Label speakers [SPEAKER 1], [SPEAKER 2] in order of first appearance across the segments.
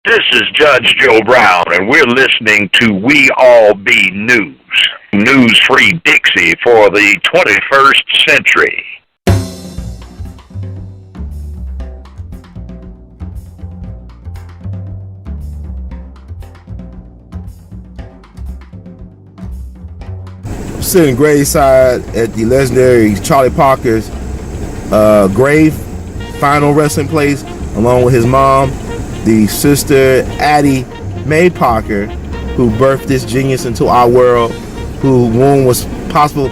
[SPEAKER 1] This is Judge Joe Brown, and we're listening to We All Be News. News Free Dixie for the 21st century.
[SPEAKER 2] Sitting graveside at the legendary Charlie Parker's grave, final resting place, along with his mom, the sister Addie Mae Parker, who birthed this genius into our world, whose womb was possible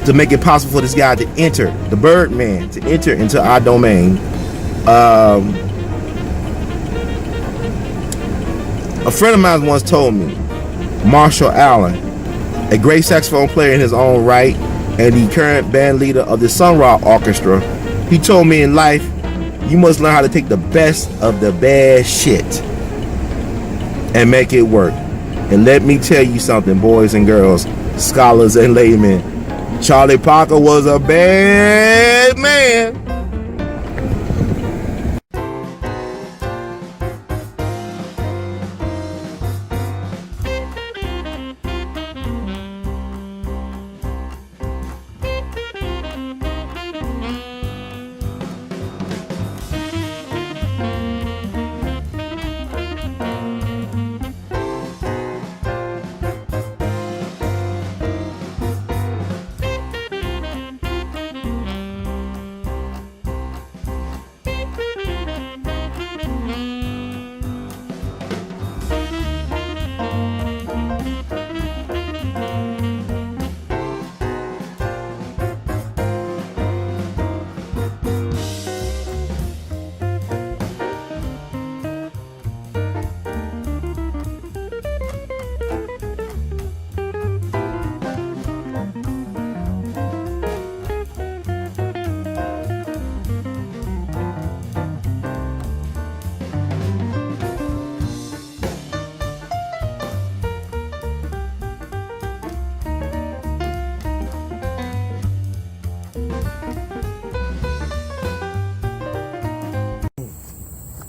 [SPEAKER 2] to make it possible for this guy to enter, the Birdman, to enter into our domain. A friend of mine once told me, Marshall Allen, a great saxophone player in his own right and the current band leader of the Sun Ra Orchestra, he told me in life, you must learn how to take the best of the bad shit and make it work. And let me tell you something, boys and girls, scholars and laymen, Charlie Parker was a bad man.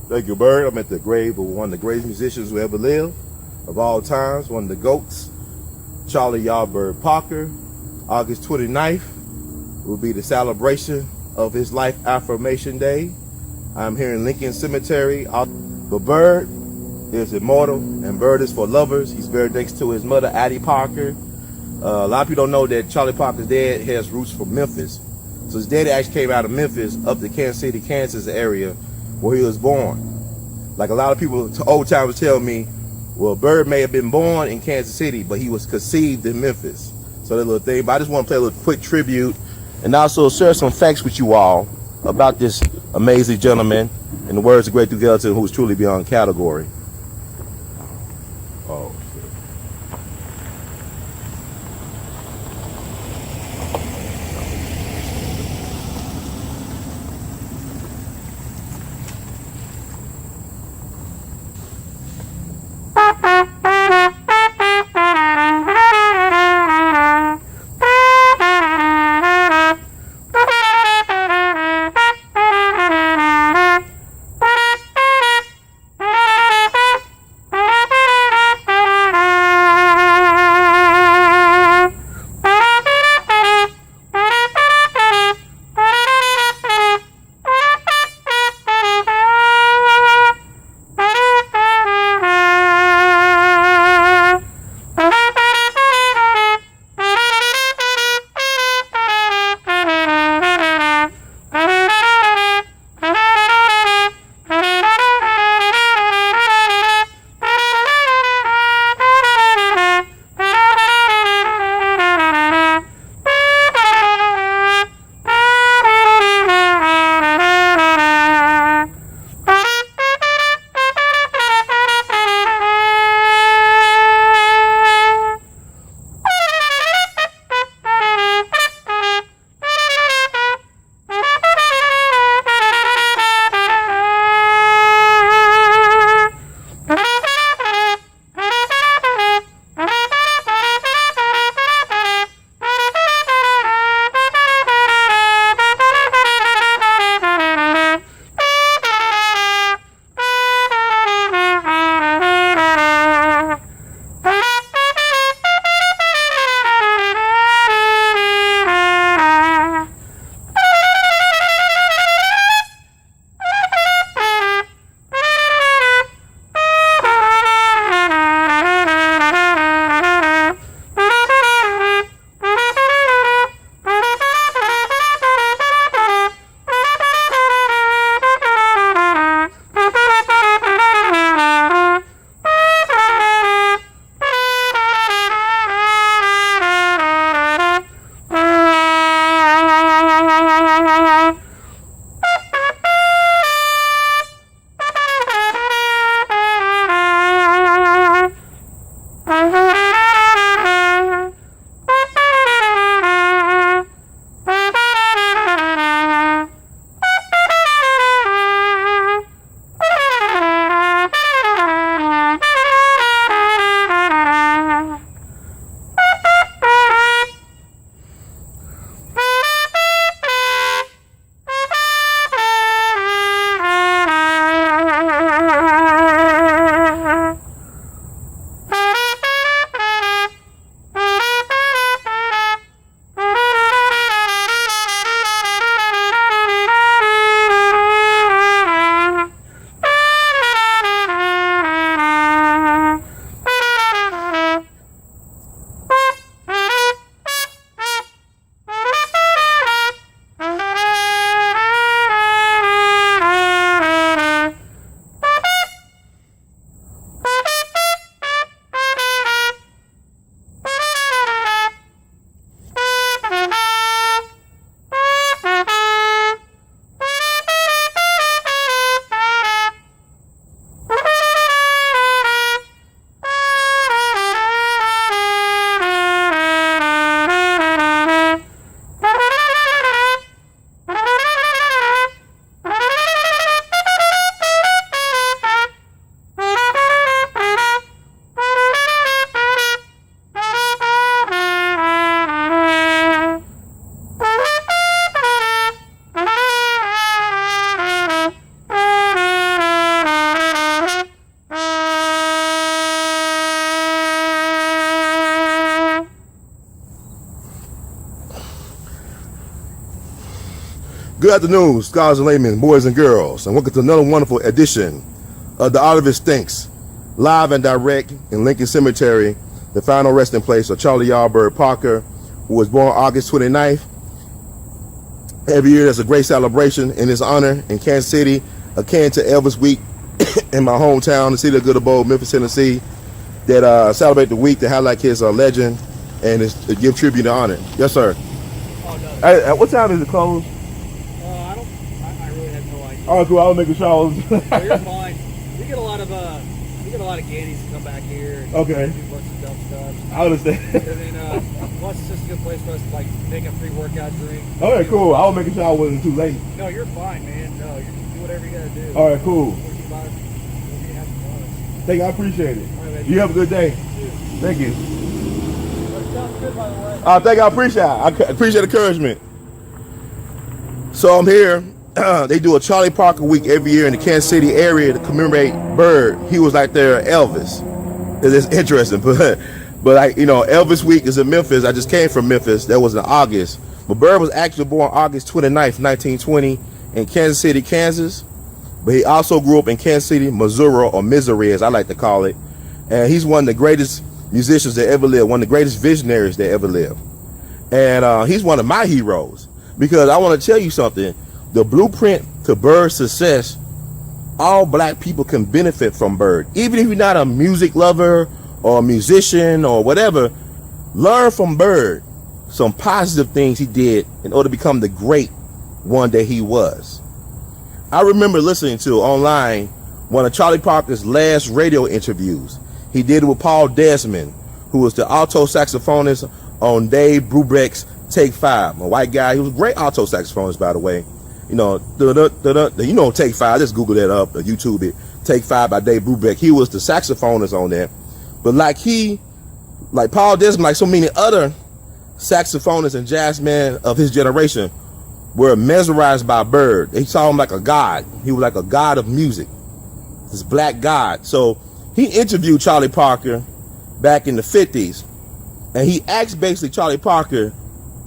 [SPEAKER 2] Thank you, Bird. I'm at the grave of one of the greatest musicians who ever lived, of all times, one of the GOATs, Charlie Yardbird Parker. August 29th will be the celebration of his life affirmation day. I'm here in Lincoln Cemetery. But Bird is immortal, and Bird is for lovers. He's buried next to his mother, Addie Parker. A lot of people don't know that Charlie Parker's dad has roots from Memphis. So his daddy actually came out of Memphis up to Kansas City, Kansas area, where he was born. Like a lot of people, old timers tell me, well, Bird may have been born in Kansas City, but he was conceived in Memphis. So that little thing. But I just want to play a little quick tribute and also share some facts with you all about this amazing gentleman, in the words of Great Duke Ellington, who is truly beyond category. Oh. Good afternoon, scholars and laymen, boys and girls, and welcome to another wonderful edition of the Artivist Thinks, live and direct in Lincoln Cemetery, the final resting place of Charlie Yardbird Parker, who was born August 29th. Every year there's a great celebration in his honor in Kansas City, akin to Elvis Week in my hometown, the city of good old Memphis, Tennessee, that celebrate the week to highlight his legend and to give tribute and honor. Yes, sir.
[SPEAKER 3] Oh, no.
[SPEAKER 2] Hey, what time is it closed?
[SPEAKER 3] I really have no idea.
[SPEAKER 2] Oh, cool. I was making sure I was.
[SPEAKER 3] Oh, you're fine. We get a lot of gaddies that come back here. And
[SPEAKER 2] Okay.
[SPEAKER 3] do a bunch of dumb stuff.
[SPEAKER 2] I understand.
[SPEAKER 3] And then plus it's just a good place for us to like make a free workout drink.
[SPEAKER 2] All right, cool. I was making sure I wasn't too late.
[SPEAKER 3] No, you're fine, man. No, you can do whatever you gotta do.
[SPEAKER 2] All right, cool.
[SPEAKER 3] We'll keep on- we'll be having fun.
[SPEAKER 2] Thank you. I appreciate it.
[SPEAKER 3] All right, man.
[SPEAKER 2] You have a good day. Thank you.
[SPEAKER 3] That sounds good, by the way.
[SPEAKER 2] Thank you. I appreciate it. I appreciate the encouragement. So I'm here. They do a Charlie Parker week every year in the Kansas City area to commemorate Bird. He was like their Elvis. It's interesting, but like, you know, Elvis week is in Memphis. I just came from Memphis. That was in August. But Bird was actually born August 29th, 1920 in Kansas City, Kansas. But he also grew up in Kansas City, Missouri, or Missouri as I like to call it. And he's one of the greatest musicians that ever lived, one of the greatest visionaries that ever lived. And he's one of my heroes because I want to tell you something. The blueprint to Bird's success, all black people can benefit from Bird. Even if you're not a music lover or a musician or whatever, learn from Bird some positive things he did in order to become the great one that he was. I remember listening to online one of Charlie Parker's last radio interviews. He did it with Paul Desmond, who was the alto saxophonist on Dave Brubeck's Take 5. A white guy. He was a great alto saxophonist, by the way. You know, you know Take 5. Just Google that up or YouTube it. Take 5 by Dave Brubeck. He was the saxophonist on that. But like Paul Desmond, like so many other saxophonists and jazzmen of his generation, were mesmerized by Bird. They saw him like a god. He was like a god of music, this black god. So he interviewed Charlie Parker back in the 50s, and he asked basically Charlie Parker,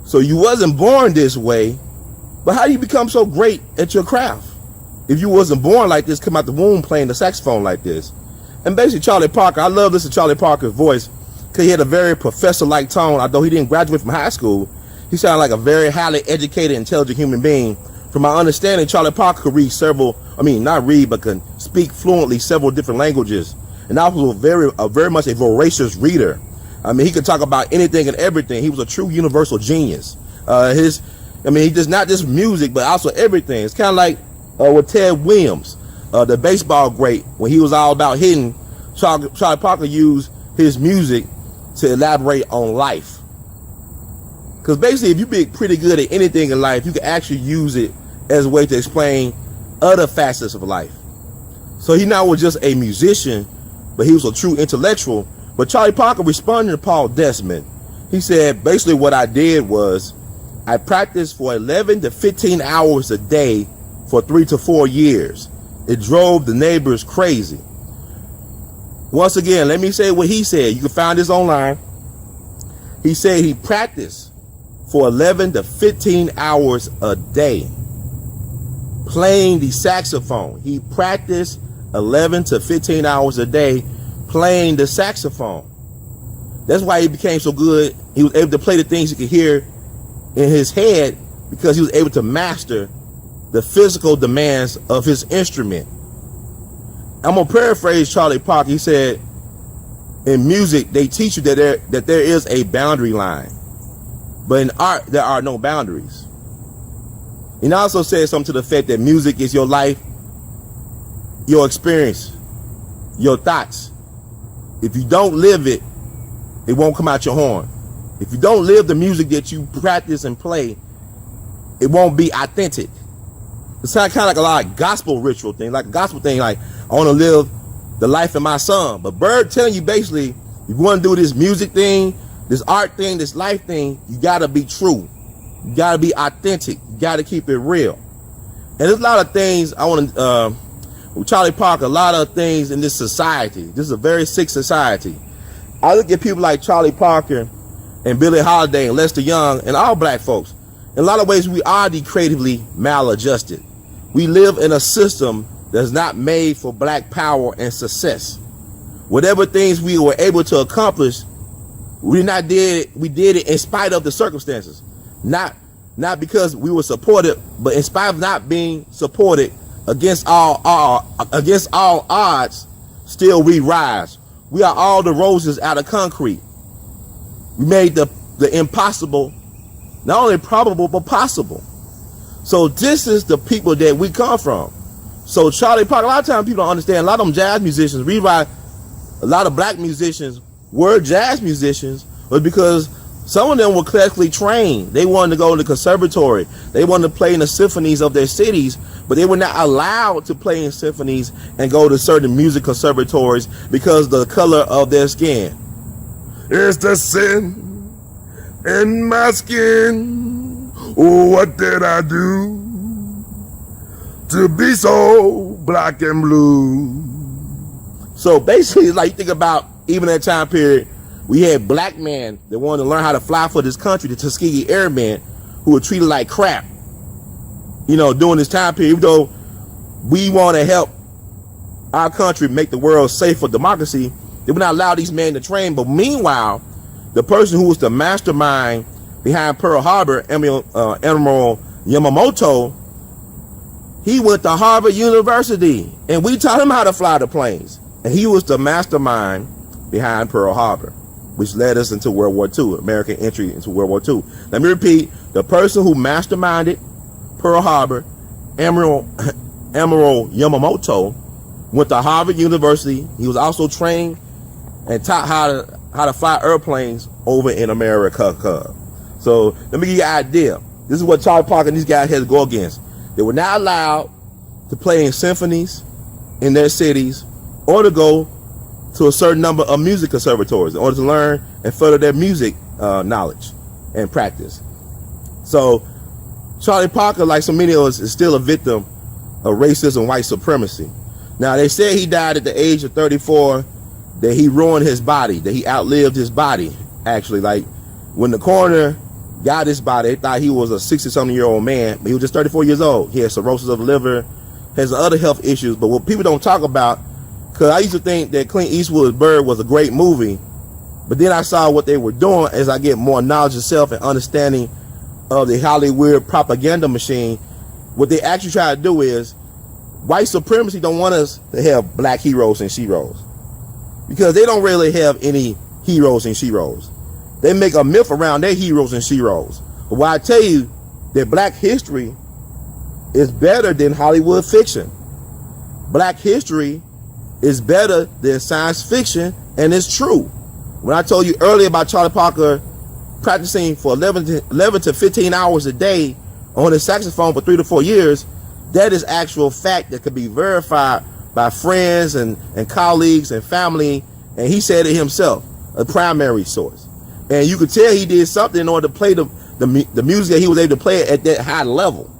[SPEAKER 2] so you wasn't born this way, but how do you become so great at your craft? If you wasn't born like this, come out the womb playing the saxophone like this. And basically Charlie Parker, I love listening to Charlie Parker's voice because he had a very professor-like tone. Although he didn't graduate from high school, he sounded like a very highly educated, intelligent human being. From my understanding, Charlie Parker could read not read, but can speak fluently several different languages. And also very much a voracious reader. I mean, he could talk about anything and everything. He was a true universal he does not just music, but also everything. It's kind of like with Ted Williams, the baseball great, when he was all about hitting. Charlie Parker used his music to elaborate on life. Because basically, if you be pretty good at anything in life, you can actually use it as a way to explain other facets of life. So he not was just a musician, but he was a true intellectual. But Charlie Parker responded to Paul Desmond. He said, basically what I did was I practiced for 11 to 15 hours a day for 3 to 4 years. It drove the neighbors crazy. Once again, let me say what he said. You can find this online. He said he practiced for 11 to 15 hours a day playing the saxophone. He practiced 11 to 15 hours a day playing the saxophone. That's why he became so good. He was able to play the things he could hear in his head because he was able to master the physical demands of his instrument. I'm gonna paraphrase Charlie Parker. He said, in music, they teach you that there is a boundary line, but in art, there are no boundaries. He also said something to the effect that music is your life, your experience, your thoughts. If you don't live it, it won't come out your horn. If you don't live the music that you practice and play, it won't be authentic. It's kind of like a lot of gospel ritual thing, like a gospel thing, like I want to live the life of my son. But Bird telling you basically, if you want to do this music thing, this art thing, this life thing, you got to be true. You got to be authentic. You got to keep it real. And there's a lot of things I want to, with Charlie Parker, a lot of things in this society. This is a very sick society. I look at people like Charlie Parker and Billie Holiday and Lester Young and all black folks, In a lot of ways, we are creatively maladjusted. We live in a system that's not made for black power and success. Whatever things we were able to accomplish, we did it in spite of the circumstances. Not because we were supported, but in spite of not being supported, against all odds, still we rise. We are all the roses out of concrete. We made the impossible not only probable but possible. So this is the people that we come from. So Charlie Parker, a lot of times people don't understand. A lot of them jazz musicians, a lot of black musicians were jazz musicians, was because some of them were classically trained. They wanted to go to the conservatory. They wanted to play in the symphonies of their cities, but they were not allowed to play in symphonies and go to certain music conservatories because of the color of their skin. It's the sin in my skin. Oh, what did I do to be so black and blue? So basically, like, you think about even that time period, we had black men that wanted to learn how to fly for this country, the Tuskegee Airmen, who were treated like crap, during this time period. Even though we want to help our country make the world safe for democracy, they would not allow these men to train. But meanwhile, the person who was the mastermind behind Pearl Harbor, Admiral Yamamoto, he went to Harvard University, and we taught him how to fly the planes. And he was the mastermind behind Pearl Harbor, which led us into World War II, American entry into World War II. Let me repeat, the person who masterminded Pearl Harbor, Admiral Yamamoto, went to Harvard University. He was also trained and taught how to fly airplanes over in America. So let me give you an idea. This is what Charlie Parker and these guys had to go against. They were not allowed to play in symphonies in their cities or to go to a certain number of music conservatories in order to learn and further their music knowledge and practice. So Charlie Parker, like so many of us, is still a victim of racism and white supremacy. Now, they said he died at the age of 34, that he ruined his body, that he outlived his body. Actually, like, when the coroner got his body, they thought he was a 60-something-year-old man, but he was just 34 years old. He had cirrhosis of the liver, has other health issues. But what people don't talk about, because I used to think that Clint Eastwood's Bird was a great movie, but then I saw what they were doing as I get more knowledge of self and understanding of the Hollywood propaganda machine. What they actually try to do is, white supremacy don't want us to have black heroes and sheroes, because they don't really have any heroes and sheroes. They make a myth around their heroes and sheroes. But what I tell you, that black history is better than Hollywood fiction. Black history is better than science fiction, and it's true. When I told you earlier about Charlie Parker practicing for 11 to 15 hours a day on his saxophone for 3 to 4 years, that is actual fact that could be verified by friends and colleagues and family. And he said it himself, a primary source. And you could tell he did something in order to play the music that he was able to play at that high level.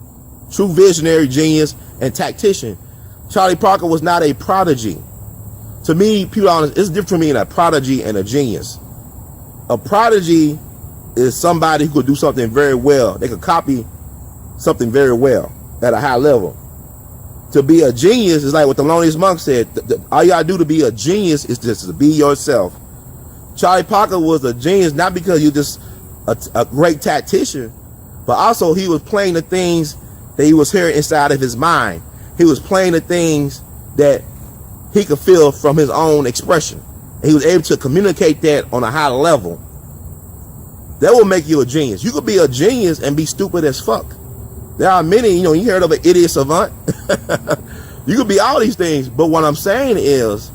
[SPEAKER 2] True visionary, genius, and tactician. Charlie Parker was not a prodigy. To me, people are honest, it's different between a prodigy and a genius. A prodigy is somebody who could do something very well. They could copy something very well at a high level. To be a genius is like what the Loneliest Monk said. All you gotta do to be a genius is just to be yourself. Charlie Parker was a genius not because he was just a great tactician, but also he was playing the things that he was hearing inside of his mind. He was playing the things that he could feel from his own expression. And he was able to communicate that on a high level. That will make you a genius. You could be a genius and be stupid as fuck. There are many, you heard of an idiot savant. You could be all these things, but what I'm saying is,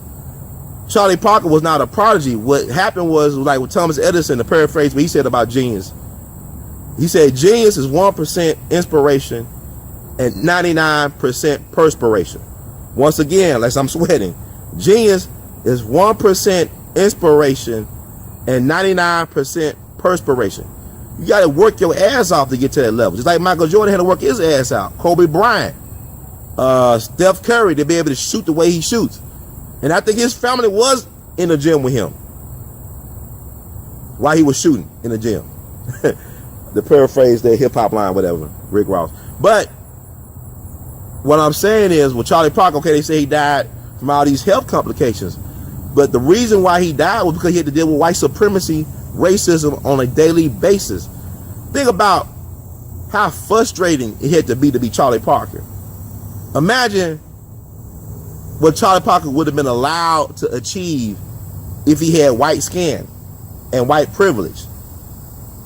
[SPEAKER 2] Charlie Parker was not a prodigy. What happened was like with Thomas Edison, to paraphrase what he said about genius. He said genius is 1% inspiration and 99% perspiration. Once again, like I'm sweating, genius is 1% inspiration and 99% perspiration. You got to work your ass off to get to that level. Just like Michael Jordan had to work his ass out. Kobe Bryant, Steph Curry, to be able to shoot the way he shoots. And I think his family was in the gym with him while he was shooting in the gym. to paraphrase their hip hop line, whatever, Rick Ross. But what I'm saying is, with Charlie Parker, okay, they say he died from all these health complications. But the reason why he died was because he had to deal with white supremacy, racism on a daily basis. Think about how frustrating it had to be Charlie Parker. Imagine what Charlie Parker would have been allowed to achieve if he had white skin and white privilege.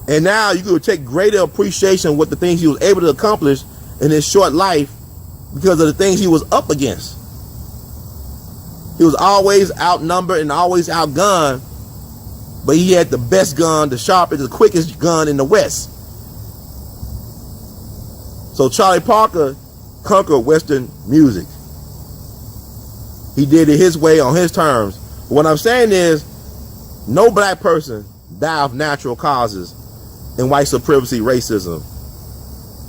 [SPEAKER 2] And now you could take greater appreciation of what the things he was able to accomplish in his short life because of the things he was up against. He was always outnumbered and always outgunned, but he had the best gun, the sharpest, the quickest gun in the West. So Charlie Parker conquered Western music. He did it his way on his terms. What I'm saying is, no black person died of natural causes in white supremacy, racism.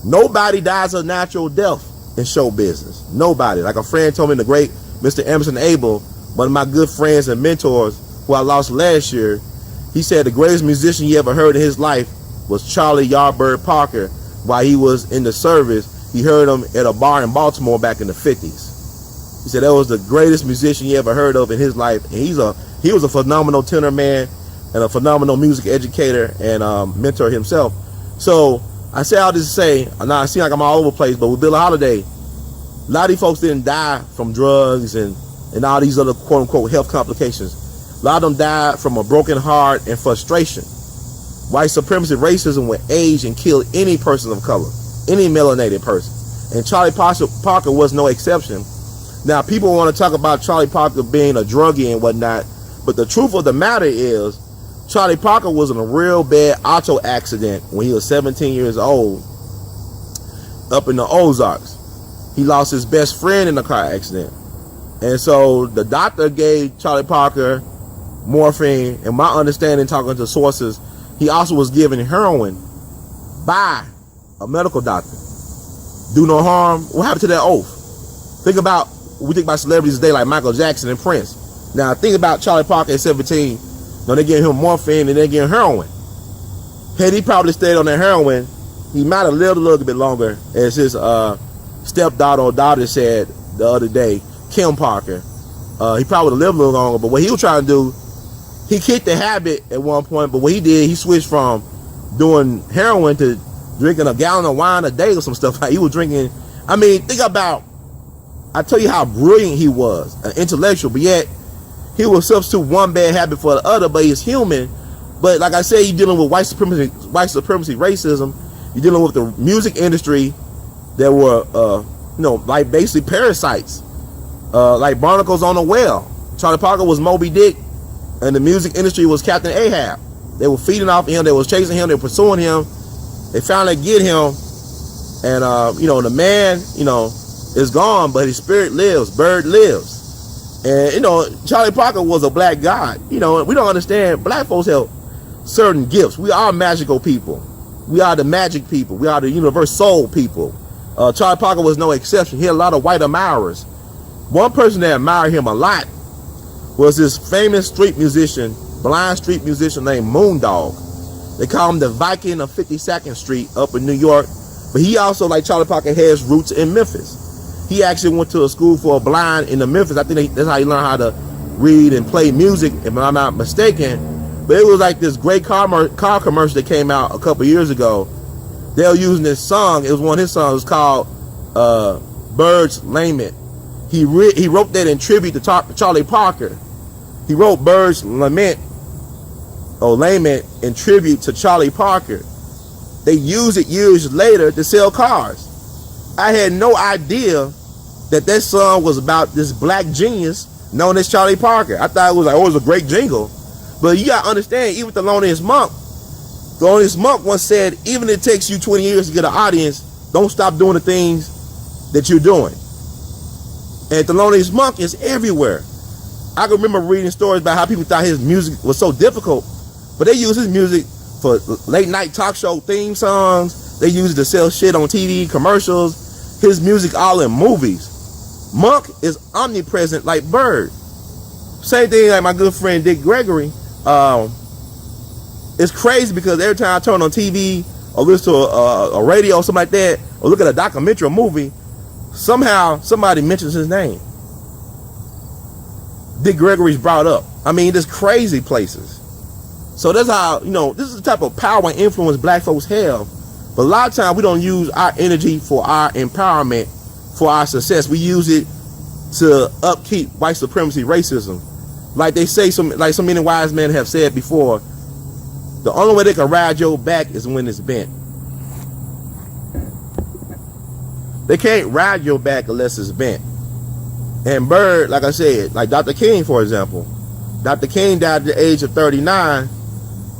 [SPEAKER 2] Nobody dies of natural death in show business. Nobody. Like a friend told me, the great Mr. Emerson Abel, one of my good friends and mentors who I lost last year, he said the greatest musician he ever heard in his life was Charlie Yardbird Parker. While he was in the service, he heard him at a bar in Baltimore back in the 50s. He said that was the greatest musician he ever heard of in his life. And he was a phenomenal tenor man and a phenomenal music educator and mentor himself. So I say all this to say, now I seem like I'm all over the place, but with Billie Holiday, a lot of these folks didn't die from drugs and all these other quote unquote health complications. A lot of them died from a broken heart and frustration. White supremacy, racism would age and kill any person of color, any melanated person. And Charlie Parker was no exception. Now, people want to talk about Charlie Parker being a druggie and whatnot, but the truth of the matter is, Charlie Parker was in a real bad auto accident when he was 17 years old up in the Ozarks. He lost his best friend in a car accident. And so the doctor gave Charlie Parker morphine, and my understanding, talking to sources, he also was given heroin by a medical doctor. Do no harm. What happened to that oath? We think about celebrities today like Michael Jackson and Prince. Now think about Charlie Parker at 17. Now they gave him morphine and they gave him heroin. Had he probably stayed on that heroin, he might have lived a little bit longer, as his stepdaughter or daughter said the other day, Kim Parker. He probably would have lived a little longer, but what he was trying to do, he kicked the habit at one point, but what he did, he switched from doing heroin to drinking a gallon of wine a day or some stuff. Like he was drinking, I mean, think about, I tell you how brilliant he was, an intellectual, but yet he will substitute one bad habit for the other, but he's human. But like I said, you're dealing with white supremacy, racism. You're dealing with the music industry that were, like basically parasites, like barnacles on a whale. Charlie Parker was Moby Dick, and the music industry was Captain Ahab. They were feeding off him. They was chasing him. They were pursuing him. They finally get him, and the man, is gone, but his spirit lives. Bird lives. And Charlie Parker was a black god. We don't understand. Black folks have certain gifts. We are magical people. We are the magic people. We are the universe soul people. Charlie Parker was no exception. He had a lot of white admirers. One person that admired him a lot was this famous blind street musician named Moondog. They call him the Viking of 52nd Street up in New York. But he also, like Charlie Parker, has roots in Memphis. He actually went to a school for a blind in the Memphis. I think that's how he learned how to read and play music, if I'm not mistaken. But it was like this great car commercial that came out a couple years ago. They were using this song. It was one of his songs. It was called Bird's Lament. He wrote that in tribute to Charlie Parker. He wrote Bird's Lament in tribute to Charlie Parker. They used it years later to sell cars. I had no idea that song was about this black genius known as Charlie Parker. I thought it was it was a great jingle. But you gotta understand, even the Thelonious Monk once said, even if it takes you 20 years to get an audience, don't stop doing the things that you're doing. And Thelonious Monk is everywhere. I can remember reading stories about how people thought his music was so difficult, but they use his music for late night talk show theme songs. They use it to sell shit on TV, commercials, his music all in movies. Monk is omnipresent like Bird. Same thing like my good friend Dick Gregory. It's crazy because every time I turn on TV or listen to a radio or something like that, or look at a documentary or movie, somehow somebody mentions his name. Dick Gregory's brought up. I mean, there's crazy places. So that's how, you know, this is the type of power and influence black folks have. But a lot of times we don't use our energy for our empowerment, for our success. We use it to upkeep white supremacy, racism. Like they say, like so many wise men have said before, the only way they can ride your back is when it's bent. They can't ride your back unless it's bent. And Bird, like I said, like Dr. King, for example. Dr. King died at the age of 39,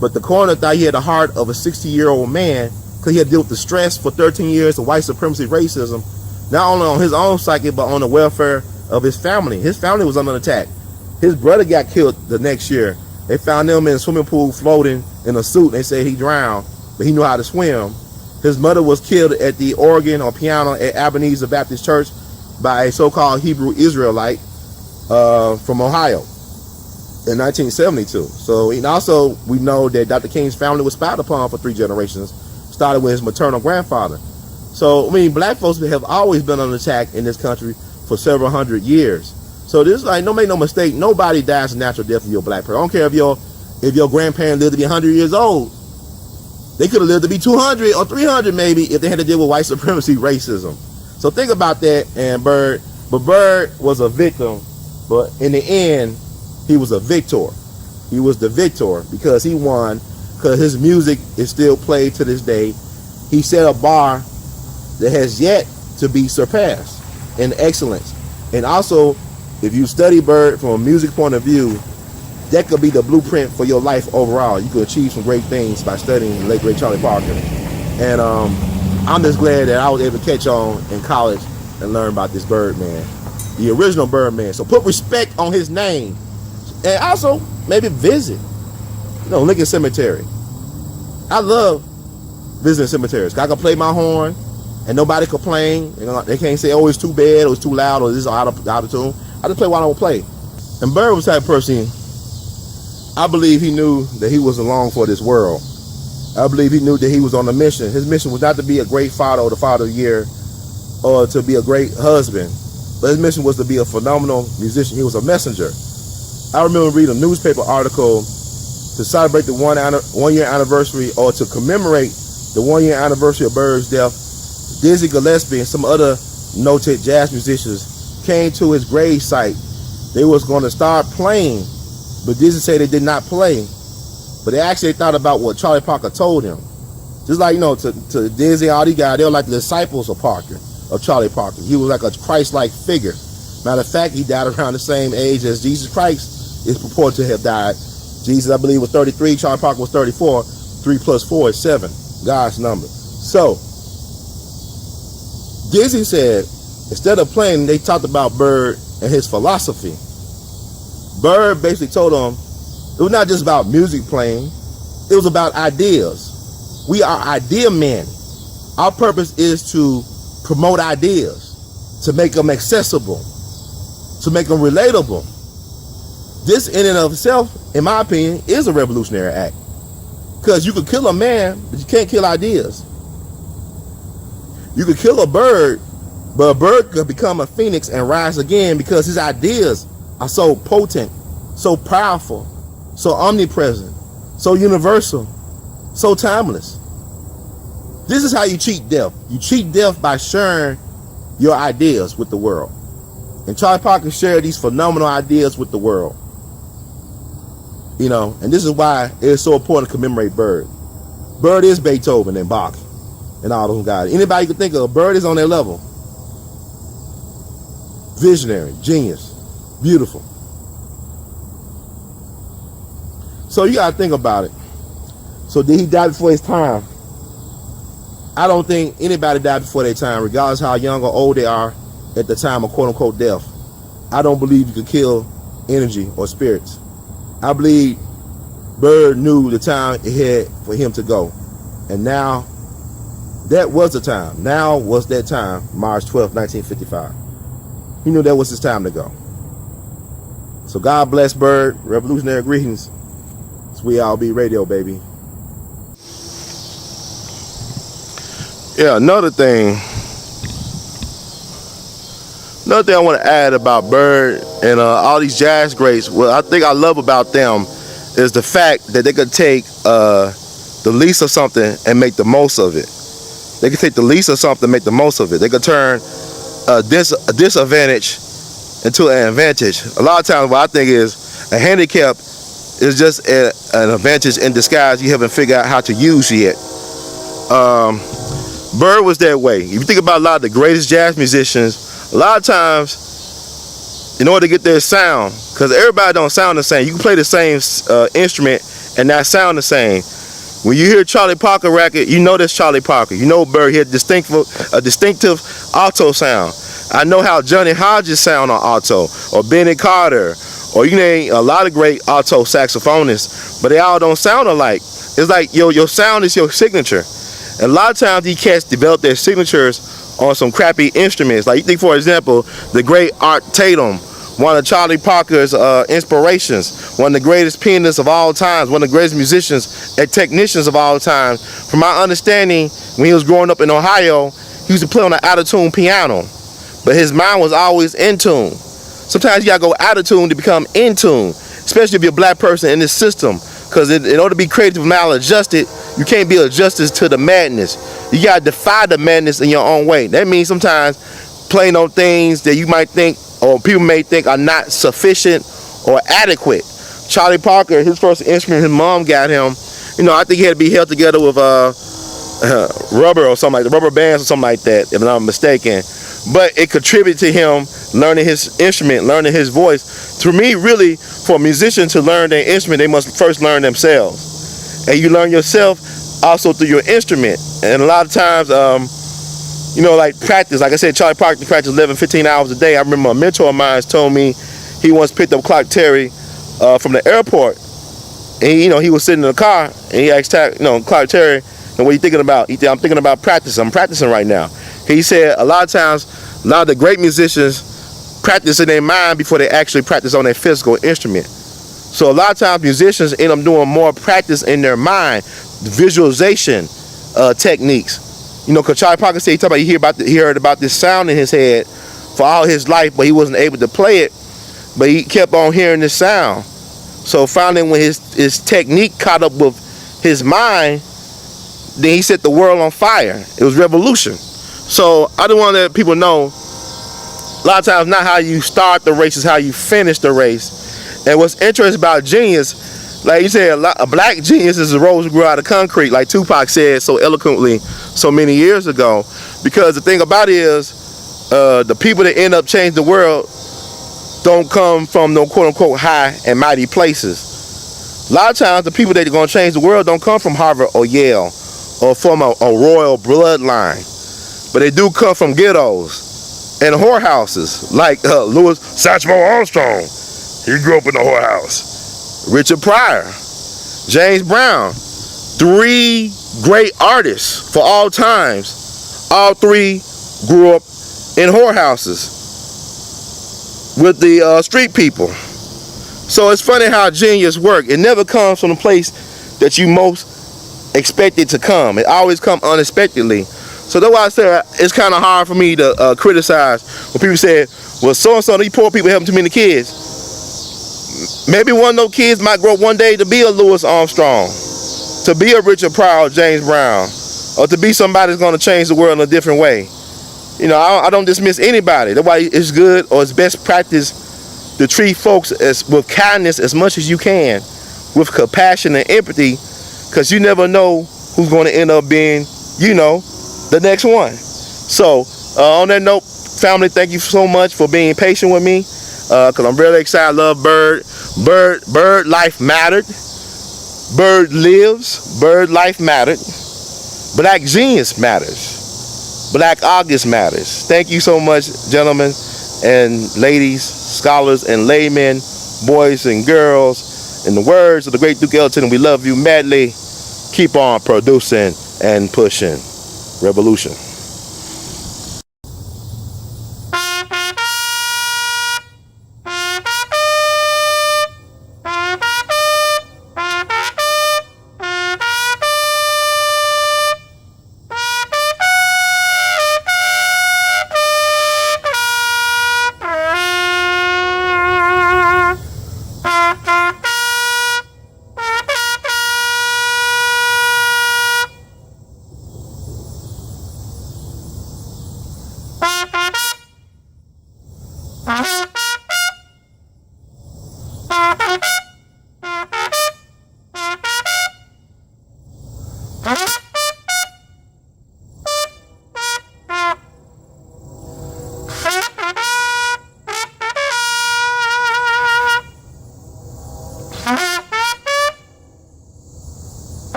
[SPEAKER 2] but the coroner thought he had the heart of a 60-year-old man because he had to deal with the stress for 13 years of white supremacy, racism, not only on his own psyche, but on the welfare of his family. His family was under attack. His brother got killed the next year. They found him in a swimming pool floating in a suit. They say he drowned, but he knew how to swim. His mother was killed at the organ or piano at Ebenezer Baptist Church by a so-called Hebrew Israelite from Ohio in 1972. So, and also we know that Dr. King's family was spied upon for 3 generations, started with his maternal grandfather. So, I mean, black folks have always been under attack in this country for several hundred years. So this is like, no, make no mistake, nobody dies a natural death if you're a black person. I don't care if your grandparents lived to be 100 years old. They could have lived to be 200 or 300 maybe if they had to deal with white supremacy, racism. So think about that. And Bird was a victim, but in the end, he was a victor. He was the victor because he won, because his music is still played to this day. He set a bar that has yet to be surpassed in excellence. And also, if you study Bird from a music point of view, that could be the blueprint for your life overall. You could achieve some great things by studying the late great Charlie Parker. And I'm just glad that I was able to catch on in college and learn about this Birdman, the original Birdman. So put respect on his name, and also maybe visit, Lincoln Cemetery. I love visiting cemeteries. I can play my horn and nobody complain. They can't say, oh, it's too bad, or it's too loud, or this is out of tune. I just play what I want to play. And Bird was the type of person, I believe he knew that he was along for this world. I believe he knew that he was on a mission. His mission was not to be a great father or the father of the year or to be a great husband, but his mission was to be a phenomenal musician. He was a messenger. I remember reading a newspaper article to celebrate the one-year anniversary, or to commemorate the 1-year anniversary of Bird's death. Dizzy Gillespie and some other noted jazz musicians came to his grave site. They was going to start playing, but Dizzy said they did not play. But they actually thought about what Charlie Parker told him. Just like, to Dizzy, all these guys, they were like the disciples of Charlie Parker. He was like a Christ-like figure. Matter of fact, he died around the same age as Jesus Christ is purported to have died. Jesus, I believe, was 33. Charlie Parker was 34. 3 plus 4 is 7. God's number. So, Dizzy said, instead of playing, they talked about Bird and his philosophy. Bird basically told them it was not just about music playing, it was about ideas. We are idea men. Our purpose is to promote ideas, to make them accessible, to make them relatable. This in and of itself, in my opinion, is a revolutionary act. Because you could kill a man, but you can't kill ideas. You could kill a bird, but a bird could become a phoenix and rise again because his ideas are so potent, so powerful, so omnipresent, so universal, so timeless. This is how you cheat death. You cheat death by sharing your ideas with the world. And Charlie Parker shared these phenomenal ideas with the world. And this is why it's so important to commemorate Bird. Bird is Beethoven and Bach and all those guys. Anybody you can think of, Bird is on their level. Visionary, genius, beautiful. So you gotta think about it. So did he die before his time? I don't think anybody died before their time, regardless how young or old they are at the time of quote-unquote death. I don't believe you could kill energy or spirits. I believe Bird knew the time it had for him to go. And now, that was the time. Now was that time, March 12, 1955. He knew that was his time to go. So God bless Bird. Revolutionary greetings. It's We All Be Radio, baby. Yeah, another thing I want to add about Bird and all these jazz greats, what I think I love about them is the fact that they could take the least of something and make the most of it. They could take the least of something and make the most of it. They could turn a disadvantage into an advantage. A lot of times what I think is a handicap is just an advantage in disguise you haven't figured out how to use yet. Bird was that way. If you think about a lot of the greatest jazz musicians, a lot of times, in order to get their sound, because everybody don't sound the same. You can play the same instrument and not sound the same. When you hear Charlie Parker record, you know that's Charlie Parker. You know Bird had a distinctive alto sound. I know how Johnny Hodges sound on alto, or Benny Carter, or you name a lot of great alto saxophonists, but they all don't sound alike. It's like your sound is your signature. And a lot of times these cats develop their signatures on some crappy instruments. Like you think, for example, the great Art Tatum, one of Charlie Parker's inspirations, one of the greatest pianists of all times, one of the greatest musicians and technicians of all time. From my understanding, when he was growing up in Ohio, he used to play on an out-of-tune piano, but his mind was always in tune. Sometimes you gotta go out of tune to become in tune, especially if you're a black person in this system, because in order to be creative and maladjusted, you can't be adjusted to the madness. You gotta defy the madness in your own way. That means sometimes playing on things that you might think, or people may think, are not sufficient or adequate. Charlie Parker, his first instrument his mom got him, I think he had to be held together with rubber or something like that, rubber bands or something like that, if I'm not mistaken. But it contributed to him learning his instrument, learning his voice. To me, really, for a musician to learn their instrument, they must first learn themselves. And you learn yourself also through your instrument. And a lot of times, like practice, like I said, Charlie Parker practiced 11, 15 hours a day. I remember a mentor of mine told me he once picked up Clark Terry from the airport. And, he was sitting in the car, and he asked, Clark Terry, what are you thinking about? He said, I'm thinking about practice. I'm practicing right now. He said a lot of times, a lot of the great musicians practice in their mind before they actually practice on their physical instrument. So a lot of times musicians end up doing more practice in their mind, visualization techniques. Because Charlie Parker said he heard about this sound in his head for all his life, but he wasn't able to play it. But he kept on hearing this sound. So finally, when his technique caught up with his mind, then he set the world on fire. It was revolution. So I just want to let people know, a lot of times not how you start the race, is how you finish the race. And what's interesting about genius, like you said, a black genius is a rose that grew out of concrete, like Tupac said so eloquently so many years ago. Because the thing about it is, the people that end up changing the world don't come from no quote-unquote high and mighty places. A lot of times the people that are going to change the world don't come from Harvard or Yale or from a royal bloodline. But they do come from ghettos and whorehouses, like Louis Satchmo Armstrong. He grew up in a whorehouse. Richard Pryor, James Brown, 3 great artists for all times. All 3 grew up in whorehouses with the street people. So it's funny how genius work. It never comes from the place that you most expect it to come. It always comes unexpectedly. So that's why I said it's kind of hard for me to criticize when people say, well, so-and-so, these poor people having too many kids. Maybe one of those kids might grow up one day to be a Louis Armstrong, to be a Richard Pryor or James Brown, or to be somebody that's going to change the world in a different way. I don't dismiss anybody. That's why it's good, or it's best practice to treat folks with kindness as much as you can, with compassion and empathy, because you never know who's going to end up being, the next one. So on that note, family, thank you so much for being patient with me, because I'm really excited. I love Bird. Bird life mattered. Bird lives. Bird life mattered. Black genius matters. Black August matters. Thank you so much, gentlemen and ladies, scholars and laymen, boys and girls. In the words of the great Duke Ellington, we love you madly. Keep on producing and pushing. Revolution.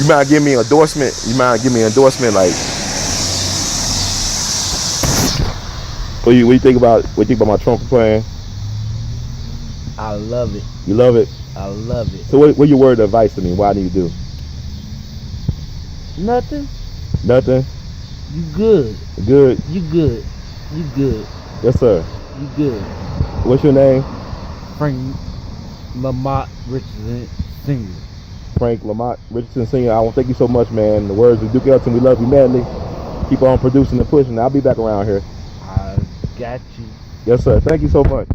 [SPEAKER 2] You mind giving me an endorsement? You mind giving me an endorsement like what do you think about my trumpet playing?
[SPEAKER 4] I love it.
[SPEAKER 2] You love it?
[SPEAKER 4] I love it.
[SPEAKER 2] So what your word of advice to me? What I need to do?
[SPEAKER 4] Nothing.
[SPEAKER 2] Nothing?
[SPEAKER 4] You good.
[SPEAKER 2] Good?
[SPEAKER 4] You good. You good.
[SPEAKER 2] Yes, sir.
[SPEAKER 4] You good.
[SPEAKER 2] What's your name?
[SPEAKER 4] Frank Lamont Richardson Sr.
[SPEAKER 2] Frank Lamont Richardson Sr. I want to thank you so much, man. In the words of Duke Elton, we love you madly. Keep on producing and pushing. I'll be back around here.
[SPEAKER 4] I got you.
[SPEAKER 2] Yes, sir. Thank you so much.